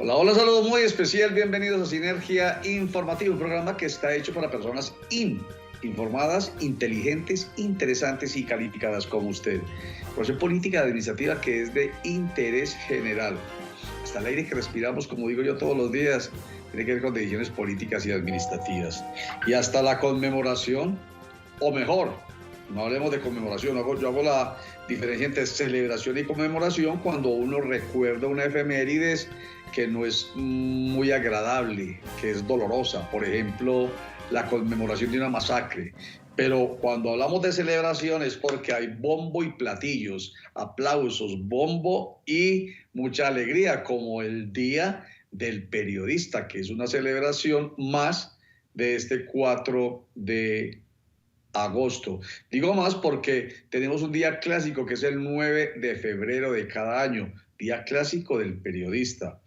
Hola, hola, saludos muy especial, bienvenidos a Sinergia Informativa, un programa que está hecho para personas informadas, inteligentes, interesantes y calificadas como usted. Por política administrativa que es de interés general. Hasta el aire que respiramos, como digo yo todos los días, tiene que ver con decisiones políticas y administrativas. Y hasta la conmemoración, o mejor, no hablemos de conmemoración, yo hago la diferencia entre celebración y conmemoración cuando uno recuerda una efemérides que no es muy agradable, que es dolorosa. Por ejemplo, la conmemoración de una masacre. Pero cuando hablamos de celebración es porque hay bombo y platillos, aplausos, bombo y mucha alegría, como el Día del Periodista, que es una celebración más de este 4 de agosto. Digo más porque tenemos un día clásico que es el 9 de febrero de cada año, Día Clásico del Periodista.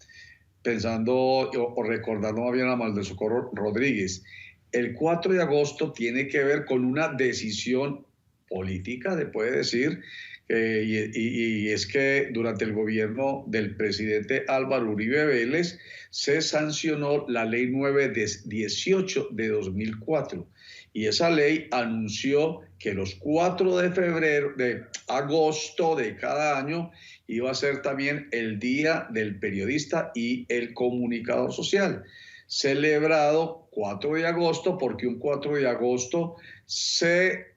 Pensando o recordando más bien a Manuel Socorro Rodríguez, el 4 de agosto tiene que ver con una decisión política, se puede decir, y es que durante el gobierno del presidente Álvaro Uribe Vélez se sancionó la ley 918 de 2004 y esa ley anunció que los 4 de agosto de cada año iba a ser también el Día del Periodista y el Comunicador Social, celebrado 4 de agosto porque un 4 de agosto se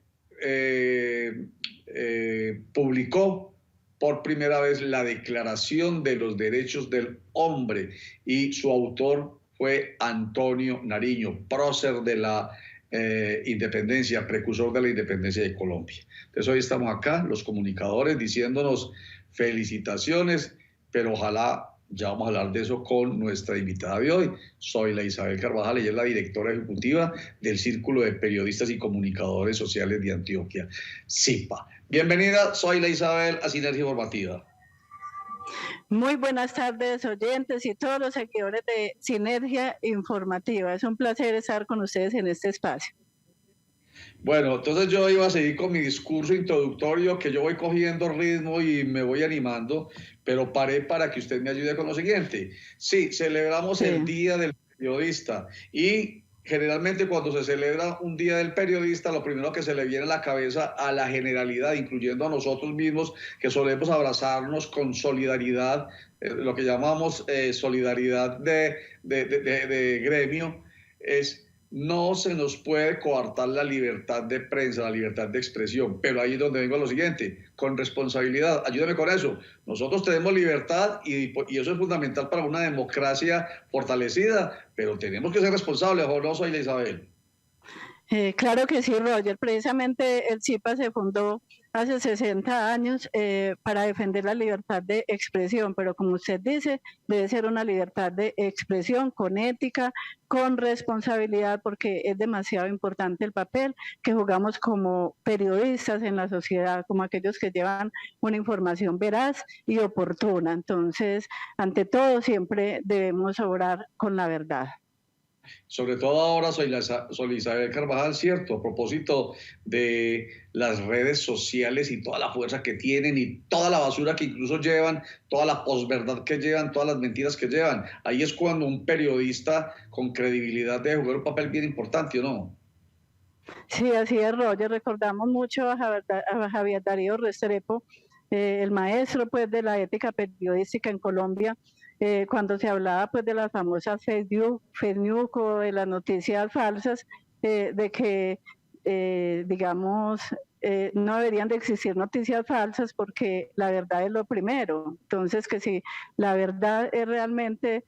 publicó por primera vez la Declaración de los Derechos del Hombre y su autor fue Antonio Nariño, prócer de la independencia, precursor de la independencia de Colombia. Entonces hoy estamos acá, los comunicadores, diciéndonos felicitaciones, pero ojalá ya vamos a hablar de eso con nuestra invitada de hoy. Soy la Isabel Carvajal, ella es la directora ejecutiva del Círculo de Periodistas y Comunicadores Sociales de Antioquia, CIPA. Bienvenida, soy la Isabel, a Sinergia Informativa. Muy buenas tardes, oyentes y todos los seguidores de Sinergia Informativa. Es un placer estar con ustedes en este espacio. Bueno, entonces yo iba a seguir con mi discurso introductorio, que yo voy cogiendo ritmo y me voy animando, pero paré para que usted me ayude con lo siguiente. Sí, celebramos el Día del Periodista y generalmente cuando se celebra un Día del Periodista, lo primero que se le viene a la cabeza a la generalidad, incluyendo a nosotros mismos, que solemos abrazarnos con solidaridad, lo que llamamos solidaridad de gremio, es no se nos puede coartar la libertad de prensa, la libertad de expresión, pero ahí es donde vengo a lo siguiente, con responsabilidad, ayúdeme con eso. Nosotros tenemos libertad y eso es fundamental para una democracia fortalecida, pero tenemos que ser responsables, ¿o no, soy la Isabel? Claro que sí, Roger. Precisamente el CIPA se fundó hace 60 años para defender la libertad de expresión, pero como usted dice, debe ser una libertad de expresión con ética, con responsabilidad, porque es demasiado importante el papel que jugamos como periodistas en la sociedad, como aquellos que llevan una información veraz y oportuna. Entonces, ante todo, siempre debemos obrar con la verdad. Sobre todo ahora soy Isabel Carvajal, cierto, a propósito de las redes sociales y toda la fuerza que tienen y toda la basura que incluso llevan, toda la posverdad que llevan, todas las mentiras que llevan. Ahí es cuando un periodista con credibilidad debe jugar un papel bien importante, ¿o no? Sí, así es, Roger. Recordamos mucho a Javier Darío Restrepo, el maestro pues de la ética periodística en Colombia, cuando se hablaba pues de las famosas fake news o de las noticias falsas, de que digamos no deberían de existir noticias falsas porque la verdad es lo primero. Entonces que si la verdad es realmente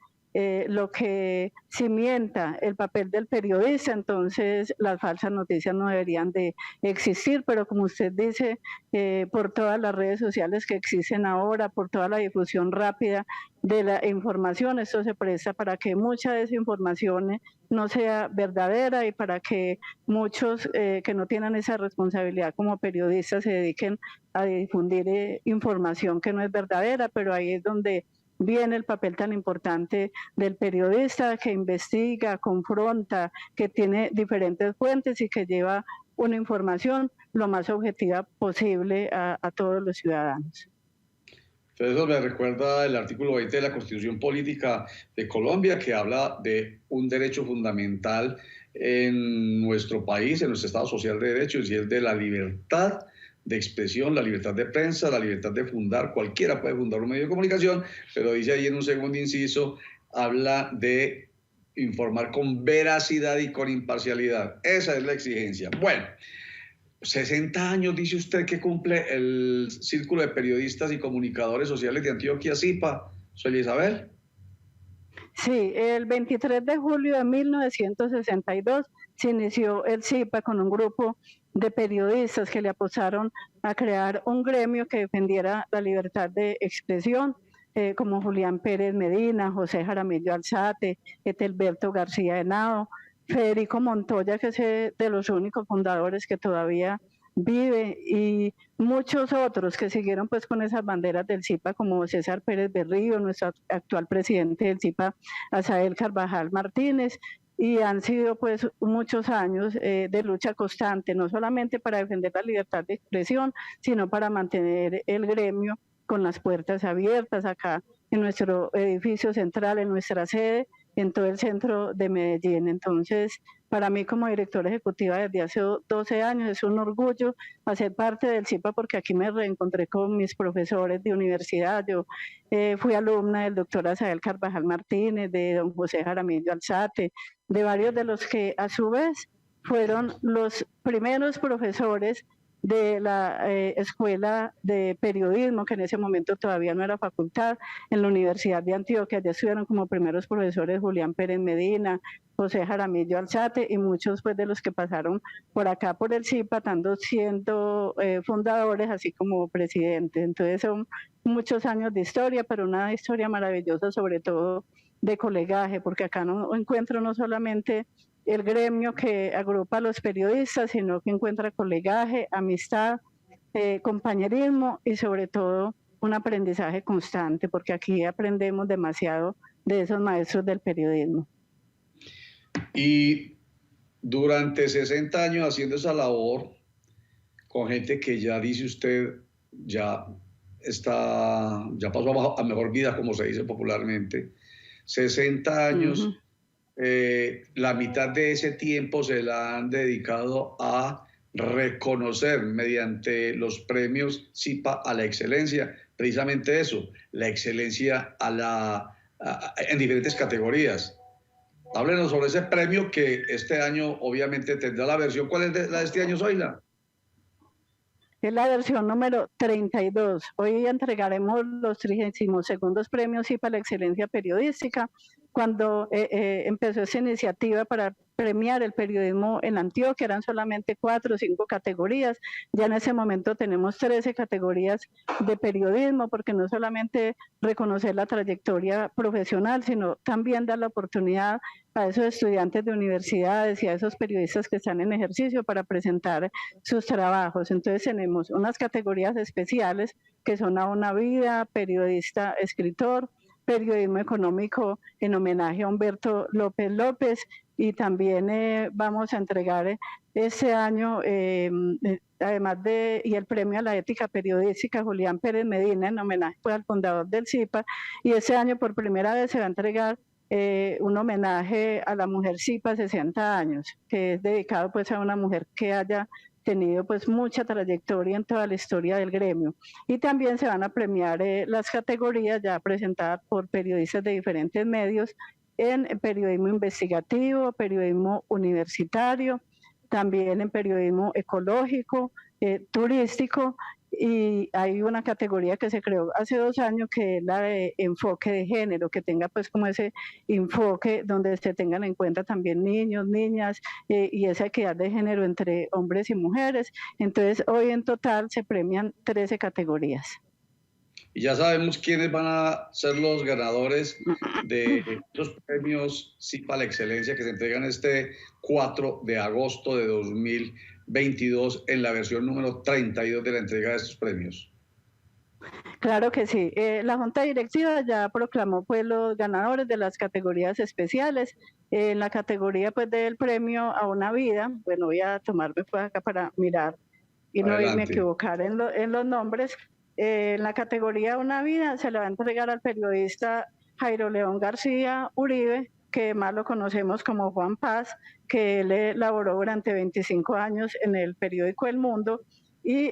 lo que cimienta el papel del periodista, entonces las falsas noticias no deberían de existir, pero como usted dice, por todas las redes sociales que existen ahora, por toda la difusión rápida de la información, esto se presta para que mucha de esa información no sea verdadera y para que muchos que no tienen esa responsabilidad como periodistas se dediquen a difundir información que no es verdadera, pero ahí es donde viene el papel tan importante del periodista que investiga, confronta, que tiene diferentes fuentes y que lleva una información lo más objetiva posible a todos los ciudadanos. Entonces eso me recuerda el artículo 20 de la Constitución Política de Colombia, que habla de un derecho fundamental en nuestro país, en nuestro Estado Social de Derechos, y es de la libertad de expresión, la libertad de prensa, la libertad de fundar. Cualquiera puede fundar un medio de comunicación, pero dice ahí en un segundo inciso, habla de informar con veracidad y con imparcialidad. Esa es la exigencia. Bueno, 60 años, dice usted, que cumple el Círculo de Periodistas y Comunicadores Sociales de Antioquia, CIPA. ¿Soy Isabel? Sí, el 23 de julio de 1962 se inició el CIPA con un grupo de periodistas que le apostaron a crear un gremio que defendiera la libertad de expresión, como Julián Pérez Medina, José Jaramillo Alzate, Etelberto García Henao, Federico Montoya, que es de los únicos fundadores que todavía vive, y muchos otros que siguieron pues con esas banderas del CIPA, como César Pérez Berrío, nuestro actual presidente del CIPA, Asael Carvajal Martínez, y han sido pues muchos años de lucha constante, no solamente para defender la libertad de expresión, sino para mantener el gremio con las puertas abiertas acá en nuestro edificio central, en nuestra sede, en todo el centro de Medellín. Entonces, para mí como directora ejecutiva desde hace 12 años es un orgullo hacer parte del CIPA, porque aquí me reencontré con mis profesores de universidad. Yo fui alumna del doctor Asael Carvajal Martínez, de don José Jaramillo Alzate, de varios de los que a su vez fueron los primeros profesores de la Escuela de Periodismo, que en ese momento todavía no era facultad, en la Universidad de Antioquia. Ya estuvieron como primeros profesores Julián Pérez Medina, José Jaramillo Alzate y muchos pues de los que pasaron por acá por el CIPA, tanto siendo fundadores así como presidentes. Entonces son muchos años de historia, pero una historia maravillosa, sobre todo de colegaje, porque acá no encuentro no solamente el gremio que agrupa a los periodistas, sino que encuentra colegaje, amistad, compañerismo y sobre todo un aprendizaje constante, porque aquí aprendemos demasiado de esos maestros del periodismo. Y durante 60 años haciendo esa labor, con gente que ya dice usted, ya pasó a mejor vida, como se dice popularmente, 60 años, la mitad de ese tiempo se la han dedicado a reconocer mediante los premios CIPA a la excelencia, precisamente eso, la excelencia en diferentes categorías. Háblenos sobre ese premio que este año obviamente tendrá la versión. ¿Cuál es la de este año, Zoila? Es la versión número 32. Hoy entregaremos los 32º premios CIPA a la excelencia periodística. Cuando empezó esa iniciativa para premiar el periodismo en Antioquia, eran solamente 4 o 5 categorías. Ya en ese momento tenemos 13 categorías de periodismo, porque no solamente reconocer la trayectoria profesional, sino también dar la oportunidad a esos estudiantes de universidades y a esos periodistas que están en ejercicio para presentar sus trabajos. Entonces tenemos unas categorías especiales que son A una vida, periodista, escritor, periodismo económico en homenaje a Humberto López López, y también vamos a entregar este año, además y el premio a la ética periodística Julián Pérez Medina, en homenaje pues, al fundador del CIPA, y este año por primera vez se va a entregar un homenaje a la mujer CIPA 60 años, que es dedicado pues a una mujer que haya tenido pues mucha trayectoria en toda la historia del gremio. Y también se van a premiar las categorías ya presentadas por periodistas de diferentes medios en periodismo investigativo, periodismo universitario, también en periodismo ecológico, turístico, y hay una categoría que se creó hace 2 años que es la de enfoque de género, que tenga pues como ese enfoque donde se tengan en cuenta también niños, niñas, y esa equidad de género entre hombres y mujeres. Entonces hoy en total se premian 13 categorías. Y ya sabemos quiénes van a ser los ganadores de los premios CIPA a la excelencia que se entregan este 4 de agosto de 2022 en la versión número 32 de la entrega de estos premios. Claro que sí. La Junta Directiva ya proclamó pues los ganadores de las categorías especiales. En la categoría pues del premio a una vida, bueno, voy a tomarme pues acá para mirar y no irme a equivocar en los nombres. En la categoría Una Vida se le va a entregar al periodista Jairo León García Uribe, que más lo conocemos como Juan Paz, que él laboró durante 25 años en el periódico El Mundo y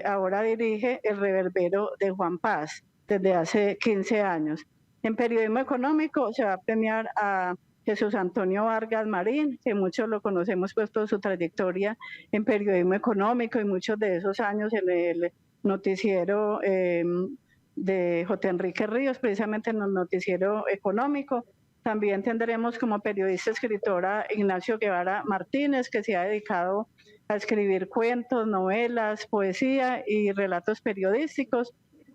ahora dirige el Reverbero de Juan Paz desde hace 15 años. En periodismo económico se va a premiar a Jesús Antonio Vargas Marín, que muchos lo conocemos pues por su trayectoria en periodismo económico y muchos de esos años en el noticiero de J. Enrique Ríos, precisamente en el noticiero económico. También tendremos como periodista escritora Ignacio Guevara Martínez, que se ha dedicado a escribir cuentos, novelas, poesía y relatos periodísticos.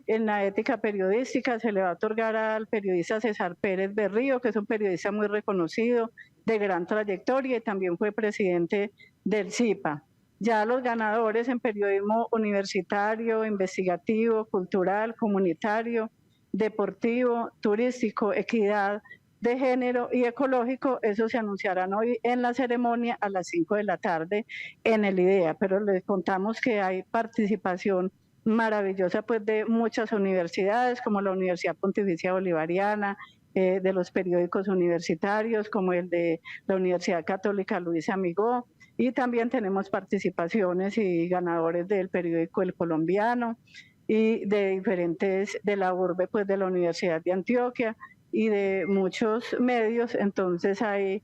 En la ética periodística se le va a otorgar al periodista César Pérez Berrío, que es un periodista muy reconocido, de gran trayectoria y también fue presidente del CIPA. Ya los ganadores en periodismo universitario, investigativo, cultural, comunitario, deportivo, turístico, equidad de género y ecológico, eso se anunciarán hoy en la ceremonia a las 5 de la tarde en el IDEA, pero les contamos que hay participación maravillosa pues de muchas universidades como la Universidad Pontificia Bolivariana, de los periódicos universitarios como el de la Universidad Católica Luis Amigó, y también tenemos participaciones y ganadores del periódico El Colombiano y de diferentes, de la urbe pues de la Universidad de Antioquia y de muchos medios. Entonces hay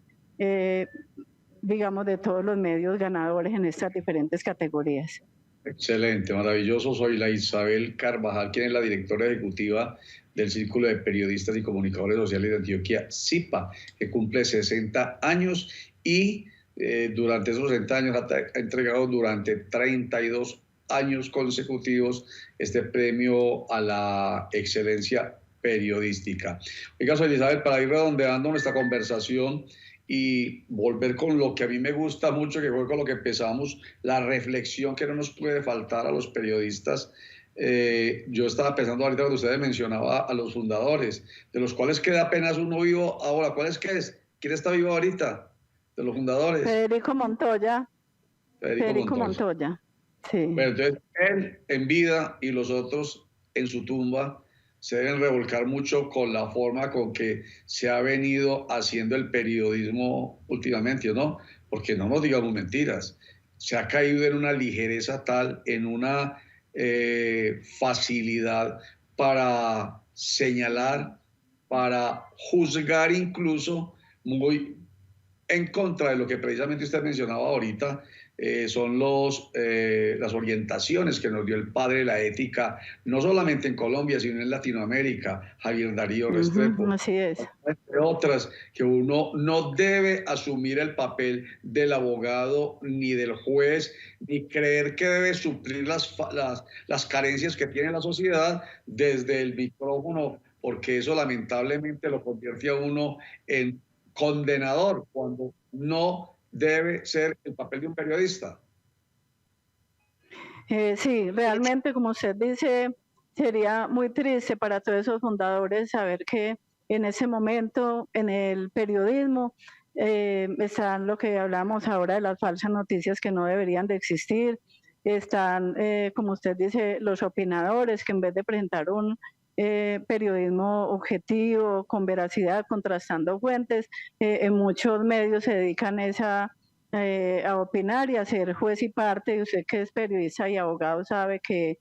digamos de todos los medios ganadores en estas diferentes categorías. Excelente, maravilloso. Soy la Isabel Carvajal, quien es la directora ejecutiva del Círculo de Periodistas y Comunicadores Sociales de Antioquia, CIPA, que cumple 60 años y durante esos 60 años ha entregado durante 32 años consecutivos este premio a la excelencia periodística. Oiga, soy Isabel, para ir redondeando nuestra conversación y volver con lo que a mí me gusta mucho, que fue con lo que empezamos, la reflexión que no nos puede faltar a los periodistas. Yo estaba pensando ahorita cuando ustedes mencionaba a los fundadores, de los cuales queda apenas uno vivo ahora. ¿Cuál es que es? ¿Quién está vivo ahorita de los fundadores? Federico Montoya. Federico Montoya. Sí. Bueno, entonces él en vida y los otros en su tumba se deben revolcar mucho con la forma con que se ha venido haciendo el periodismo últimamente, ¿no? Porque no nos digamos mentiras, se ha caído en una ligereza tal, en una facilidad para señalar, para juzgar incluso, muy en contra de lo que precisamente usted mencionaba ahorita, son las orientaciones que nos dio el padre de la ética, no solamente en Colombia, sino en Latinoamérica, Javier Darío Restrepo. Así es. Entre otras, que uno no debe asumir el papel del abogado ni del juez, ni creer que debe suplir las carencias que tiene la sociedad desde el micrófono, porque eso lamentablemente lo convierte a uno en condenador, cuando no debe ser el papel de un periodista. Sí, realmente, como usted dice, sería muy triste para todos esos fundadores saber que en ese momento en el periodismo están lo que hablamos ahora de las falsas noticias que no deberían de existir, están, como usted dice, los opinadores que en vez de presentar un periodismo objetivo, con veracidad, contrastando fuentes, en muchos medios se dedican a opinar y a ser juez y parte, y usted que es periodista y abogado sabe que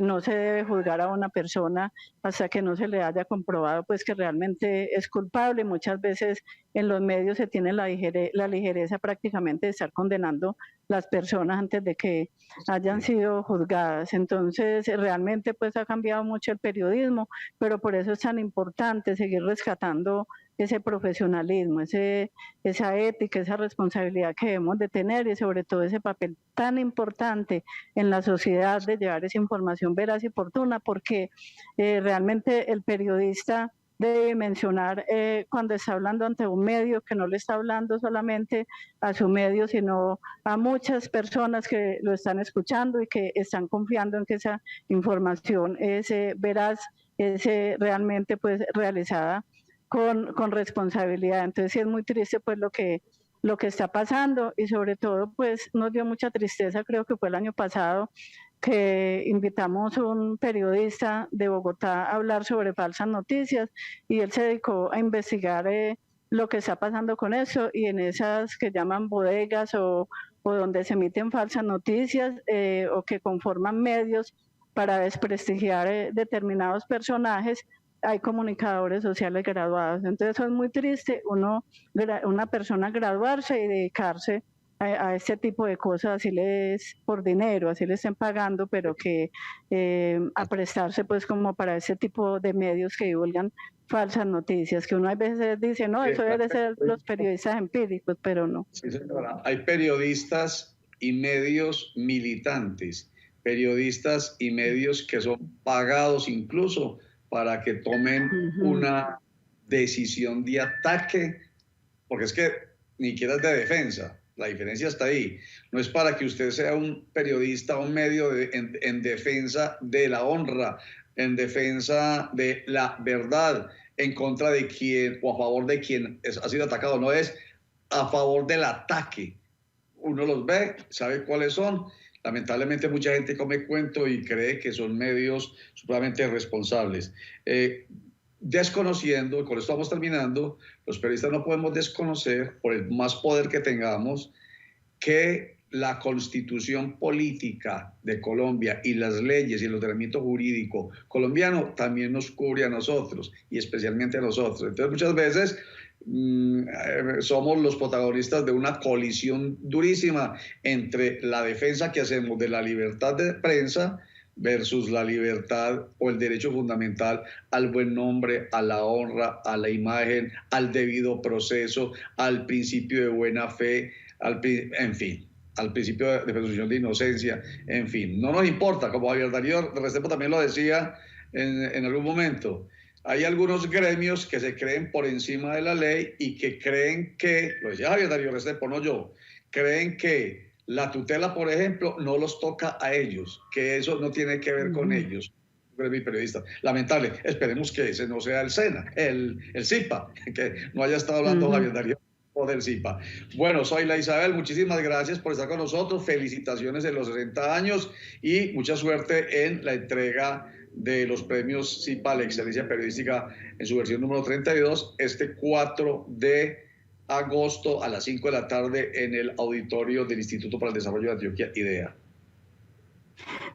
no se debe juzgar a una persona hasta que no se le haya comprobado pues que realmente es culpable. Muchas veces en los medios se tiene la ligereza prácticamente de estar condenando las personas antes de que hayan sido juzgadas. Entonces realmente pues ha cambiado mucho el periodismo, pero por eso es tan importante seguir rescatando ese profesionalismo, esa ética, esa responsabilidad que debemos de tener y sobre todo ese papel tan importante en la sociedad de llevar esa información veraz y oportuna, porque realmente el periodista debe mencionar cuando está hablando ante un medio que no le está hablando solamente a su medio, sino a muchas personas que lo están escuchando y que están confiando en que esa información es veraz, es realmente pues realizada con responsabilidad. Entonces sí es muy triste pues lo que está pasando y sobre todo pues nos dio mucha tristeza, creo que fue el año pasado, que invitamos a un periodista de Bogotá a hablar sobre falsas noticias y él se dedicó a investigar lo que está pasando con eso, y en esas que llaman bodegas o donde se emiten falsas noticias o que conforman medios para desprestigiar determinados personajes, hay comunicadores sociales graduados. Entonces eso es muy triste, una persona graduarse y dedicarse a este tipo de cosas, así les por dinero, así le estén pagando, pero que a prestarse pues como para ese tipo de medios que divulgan falsas noticias, que uno a veces dice, no, eso debe ser los periodistas empíricos, pero no. Sí, señora. Hay periodistas y medios militantes, periodistas y medios que son pagados incluso para que tomen una decisión de ataque, porque es que ni siquiera es de defensa. La diferencia está ahí. No es para que usted sea un periodista o un medio en defensa de la honra, en defensa de la verdad, en contra de quien o a favor de quien ha sido atacado. No es a favor del ataque. Uno los ve, sabe cuáles son. Lamentablemente mucha gente come cuento y cree que son medios supremamente responsables. Desconociendo, y con esto vamos terminando, los periodistas no podemos desconocer, por el más poder que tengamos, que la constitución política de Colombia y las leyes y el ordenamiento jurídico colombiano también nos cubre a nosotros, y especialmente a nosotros. Entonces muchas veces somos los protagonistas de una colisión durísima entre la defensa que hacemos de la libertad de prensa versus la libertad o el derecho fundamental al buen nombre, a la honra, a la imagen, al debido proceso, al principio de buena fe, en fin, al principio de presunción de inocencia, en fin. No nos importa, como Javier Darío Restrepo también lo decía en algún momento. Hay algunos gremios que se creen por encima de la ley y que creen que, lo decía Javier Darío Restrepo, no yo, creen que la tutela, por ejemplo, no los toca a ellos, que eso no tiene que ver con ellos. Mi periodista. Lamentable, esperemos que ese no sea el SENA, el CIPA, que no haya estado hablando Javier Darío o del CIPA. Bueno, soy la Isabel, muchísimas gracias por estar con nosotros, felicitaciones en los 60 años y mucha suerte en la entrega de los premios CIPA a la excelencia periodística en su versión número 32, este 4 de agosto a las 5 de la tarde en el auditorio del Instituto para el Desarrollo de Antioquia, IDEA.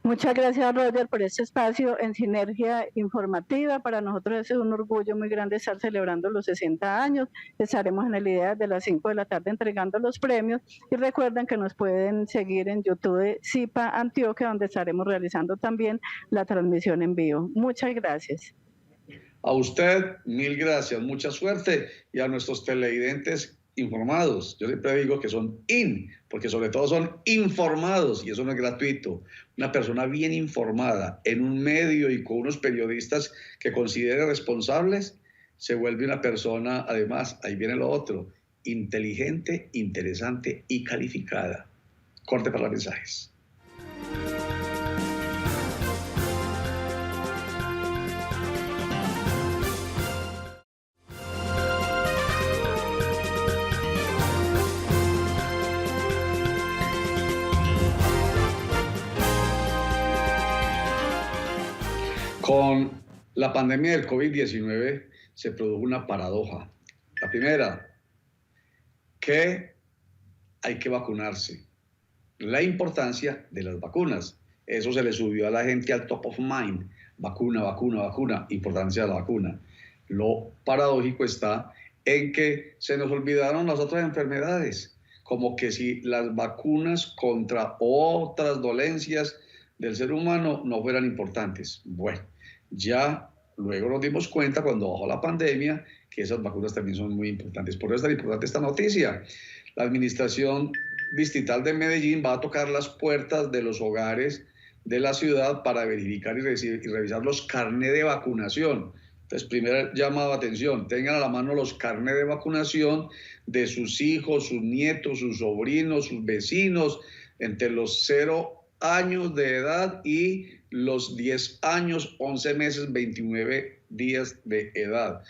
Muchas gracias, Roger, por este espacio en Sinergia Informativa. Para nosotros es un orgullo muy grande estar celebrando los 60 años. Estaremos en el IDEA de las 5 de la tarde entregando los premios. Y recuerden que nos pueden seguir en YouTube de CIPA Antioquia, donde estaremos realizando también la transmisión en vivo. Muchas gracias. A usted, mil gracias, mucha suerte, y a nuestros televidentes informados. Yo siempre digo que son porque sobre todo son informados, y eso no es gratuito. Una persona bien informada en un medio y con unos periodistas que considere responsables, se vuelve una persona, además, ahí viene lo otro, inteligente, interesante y calificada. Corte para los mensajes. Con la pandemia del COVID-19 se produjo una paradoja. La primera, que hay que vacunarse. La importancia de las vacunas. Eso se le subió a la gente al top of mind. Vacuna, vacuna, vacuna. Importancia de la vacuna. Lo paradójico está en que se nos olvidaron las otras enfermedades. Como que si las vacunas contra otras dolencias del ser humano no fueran importantes. Bueno, ya luego nos dimos cuenta cuando bajó la pandemia que esas vacunas también son muy importantes. Por eso es tan importante esta noticia. La administración distrital de Medellín va a tocar las puertas de los hogares de la ciudad para verificar y revisar los carnés de vacunación. Entonces, primero llamado de atención, tengan a la mano los carnés de vacunación de sus hijos, sus nietos, sus sobrinos, sus vecinos, entre los 0 años de edad y los 10 años, 11 meses, 29 días de edad,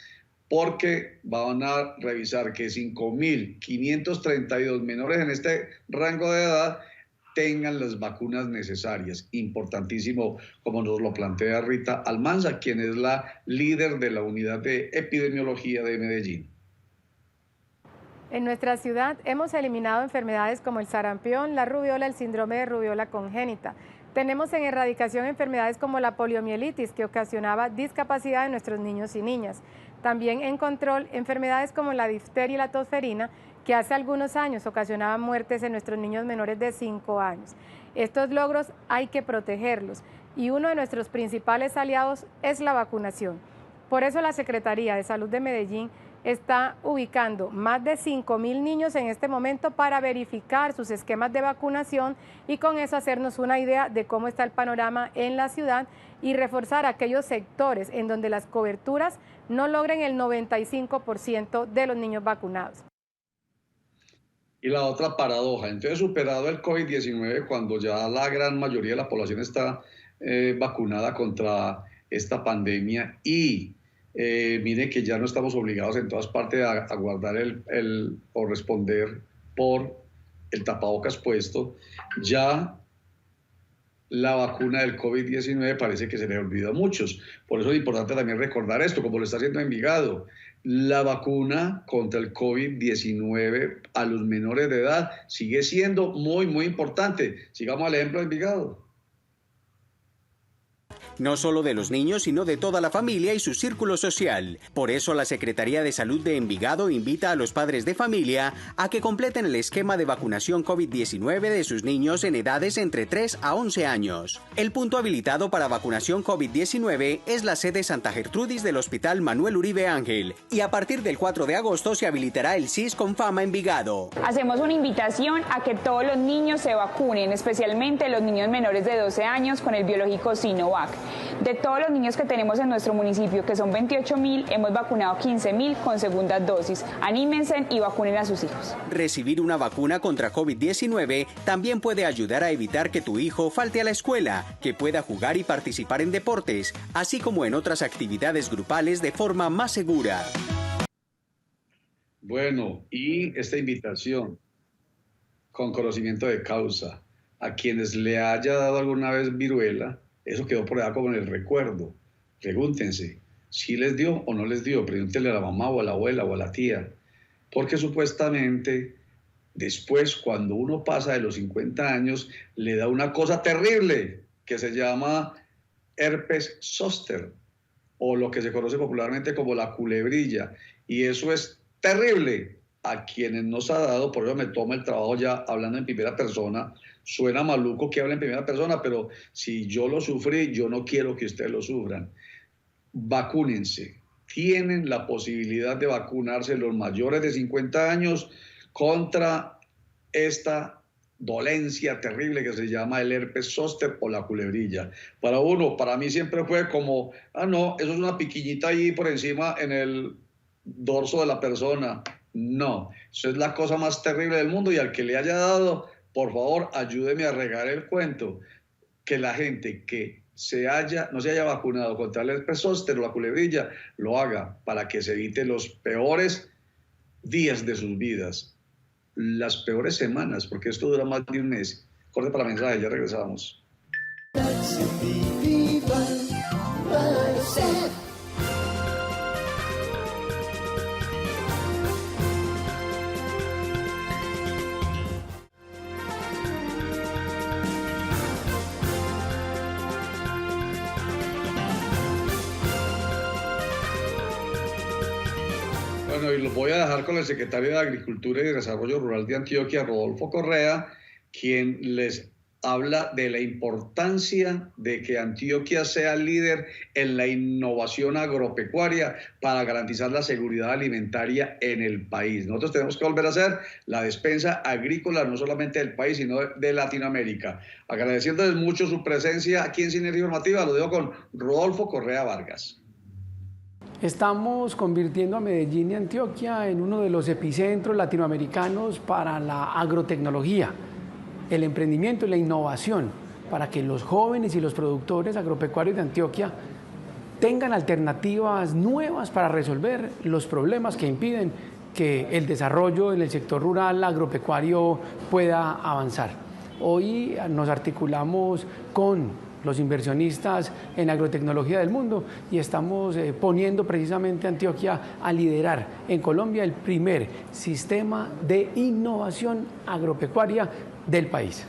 porque van a revisar que 5.532 menores en este rango de edad tengan las vacunas necesarias. Importantísimo, como nos lo plantea Rita Almanza, quien es la líder de la unidad de epidemiología de Medellín. En nuestra ciudad hemos eliminado enfermedades como el sarampión, la rubiola, el síndrome de rubiola congénita. Tenemos en erradicación enfermedades como la poliomielitis, que ocasionaba discapacidad en nuestros niños y niñas. También en control enfermedades como la difteria y la tosferina, que hace algunos años ocasionaban muertes en nuestros niños menores de 5 años. Estos logros hay que protegerlos y uno de nuestros principales aliados es la vacunación. Por eso la Secretaría de Salud de Medellín está ubicando más de 5.000 niños en este momento para verificar sus esquemas de vacunación y con eso hacernos una idea de cómo está el panorama en la ciudad y reforzar aquellos sectores en donde las coberturas no logren el 95% de los niños vacunados. Y la otra paradoja, entonces superado el COVID-19, cuando ya la gran mayoría de la población está vacunada contra esta pandemia y mire que ya no estamos obligados en todas partes a guardar o responder por el tapabocas puesto, ya la vacuna del COVID-19 parece que se le olvidó a muchos. Por eso es importante también recordar esto, como lo está haciendo Envigado. La vacuna contra el COVID-19 a los menores de edad sigue siendo muy, muy importante. Sigamos al ejemplo de Envigado. No solo de los niños, sino de toda la familia y su círculo social. Por eso la Secretaría de Salud de Envigado invita a los padres de familia a que completen el esquema de vacunación COVID-19 de sus niños en edades entre 3 a 11 años. El punto habilitado para vacunación COVID-19 es la sede Santa Gertrudis del Hospital Manuel Uribe Ángel y a partir del 4 de agosto se habilitará el CIS Confama Envigado. Hacemos una invitación a que todos los niños se vacunen, especialmente los niños menores de 12 años con el biológico Sinovac. De todos los niños que tenemos en nuestro municipio, que son 28.000, hemos vacunado 15.000 con segundas dosis. Anímense y vacunen a sus hijos. Recibir una vacuna contra COVID-19 también puede ayudar a evitar que tu hijo falte a la escuela, que pueda jugar y participar en deportes, así como en otras actividades grupales de forma más segura. Bueno, y esta invitación con conocimiento de causa a quienes le haya dado alguna vez viruela, eso quedó por allá como en el recuerdo. Pregúntense si les dio o no les dio. Pregúntenle a la mamá o a la abuela o a la tía. Porque supuestamente después, cuando uno pasa de los 50 años, le da una cosa terrible que se llama herpes zóster o lo que se conoce popularmente como la culebrilla. Y eso es terrible. A quienes nos ha dado, por eso me tomo el trabajo ya hablando en primera persona. Suena maluco que hable en primera persona, pero si yo lo sufrí, yo no quiero que ustedes lo sufran. Vacúnense. Tienen la posibilidad de vacunarse los mayores de 50 años contra esta dolencia terrible que se llama el herpes zóster o la culebrilla. Para mí siempre fue como, no, eso es una piquiñita ahí por encima en el dorso de la persona. No, eso es la cosa más terrible del mundo y al que le haya dado, por favor, ayúdeme a regar el cuento. Que la gente que no se haya vacunado contra el herpes zóster o la culebrilla, lo haga para que se evite los peores días de sus vidas, las peores semanas, porque esto dura más de un mes. Corte para mensaje, ya regresamos. Bueno, y los voy a dejar con el secretario de Agricultura y Desarrollo Rural de Antioquia, Rodolfo Correa, quien les habla de la importancia de que Antioquia sea líder en la innovación agropecuaria para garantizar la seguridad alimentaria en el país. Nosotros tenemos que volver a ser la despensa agrícola no solamente del país, sino de Latinoamérica. Agradeciéndoles mucho su presencia aquí en Sinergia Informativa, lo dejo con Rodolfo Correa Vargas. Estamos convirtiendo a Medellín y Antioquia en uno de los epicentros latinoamericanos para la agrotecnología, el emprendimiento y la innovación, para que los jóvenes y los productores agropecuarios de Antioquia tengan alternativas nuevas para resolver los problemas que impiden que el desarrollo en el sector rural agropecuario pueda avanzar. Hoy nos articulamos con los inversionistas en agrotecnología del mundo y estamos poniendo precisamente a Antioquia a liderar en Colombia el primer sistema de innovación agropecuaria del país.